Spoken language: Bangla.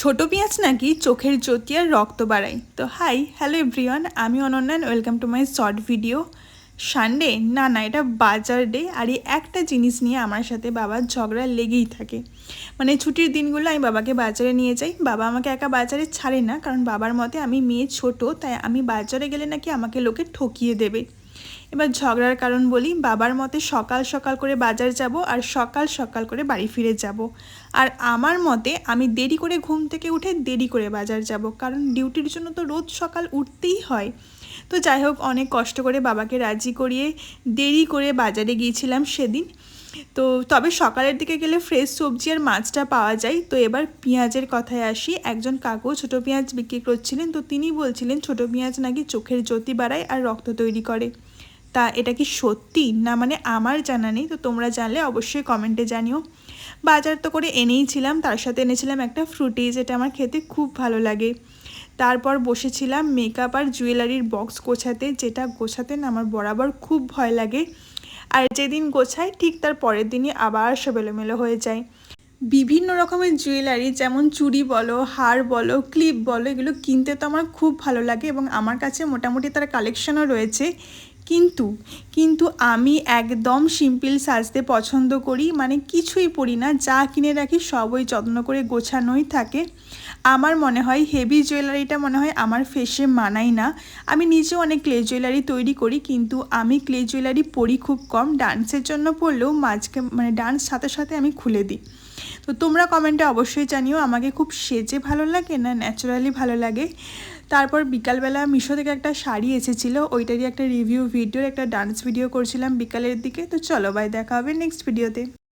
ছোট পেঁয়াজ নাকি চোখের জ্যোতি আর রক্ত বাড়ায়। তো হাই হ্যালো এভরিওয়ান, আমি Ananya, welcome to my short video. Sunday না এটা বাজার ডে, আর এই একটা জিনিস নিয়ে আমার সাথে বাবার ঝগড়া লেগেই থাকে। মানে ছুটির দিনগুলো আমি বাবাকে বাজারে নিয়ে যাই, বাবা আমাকে একা বাজারে ছাড়ে না, কারণ বাবার মতে আমি মেয়ে ছোট, তাই আমি বাজারে গেলে নাকি আমাকে লোকে ঠকিয়ে দেবে। এবার ঝগড়ার কারণ বলি, বাবার মতে সকাল সকাল করে বাজার যাব আর সকাল সকাল করে বাড়ি ফিরে যাব, আর আমার মতে আমি দেরি করে ঘুম থেকে উঠে দেরি করে বাজার যাব, কারণ ডিউটির জন্য তো রোজ সকাল উঠতেই হয়। তো যাই হোক, অনেক কষ্ট করে বাবাকে রাজি করিয়ে দেরি করে বাজারে গিয়েছিলাম সেদিন। তো তবে সকালের দিকে গেলে ফ্রেশ সবজি আর মাছটা পাওয়া যায়। তো এবার পেঁয়াজের কথায় আসি, একজন কাকু ছোটো পেঁয়াজ বিক্রি করছিলেন, তো তিনি বলছিলেন ছোটো পেঁয়াজ নাকি চোখের জ্যোতি বাড়ায় আর রক্ত তৈরি করে। তা এটা কি সত্যি না, মানে আমার জানা নেই, তো তোমরা জানলে অবশ্যই কমেন্টে জানিও। বাজার তো করে এনেইছিলাম, তার সাথে এনেছিলাম একটা ফ্রুটি, যেটা আমার খেতে খুব ভালো লাগে। তারপর বসেছিলাম মেকআপ আর জুয়েলারির বক্স গোছাতে, যেটা গোছাতে না আমার বরাবর খুব ভয় লাগে, আর যেদিন গোছাই ঠিক তার পরের দিনই আবার সব এলোমেলো হয়ে যায়। বিভিন্ন রকমের জুয়েলারি, যেমন চুড়ি বলো, হার বলো, ক্লিপ বলো, এগুলো কিনতে তো আমার খুব ভালো লাগে এবং আমার কাছে মোটামুটি তার কালেকশনও রয়েছে। কিন্তু কিন্তু আমি একদম সিম্পল সাজতে পছন্দ করি, মানে কিছুই পরি না, যা কিনে রাখি সবই যত্ন করে গোছানোই থাকে। আমার মনে হয় হেভি জুয়েলারিটা মনে হয় আমার ফেসে মানায় না। আমি নিজেও অনেক ক্লে জুয়েলারি তৈরি করি, কিন্তু আমি ক্লে জুয়েলারি পরি খুব কম, ডান্সের জন্য পরলেও মানে ডান্স সাথে সাথে আমি খুলে দিই। তো তোমরা কমেন্টে অবশ্যই জানিও আমাকে খুব সেজে ভালো লাগে না ন্যাচারালি ভালো লাগে। তারপর বিকালবেলা মিশো থেকে একটা শাড়ি এসেছিলো, ওইটারই একটা রিভিউ ভিডিওর একটা ডান্স ভিডিও করছিলাম বিকালের দিকে। তো চলো বাই, দেখা হবে নেক্সট ভিডিওতে।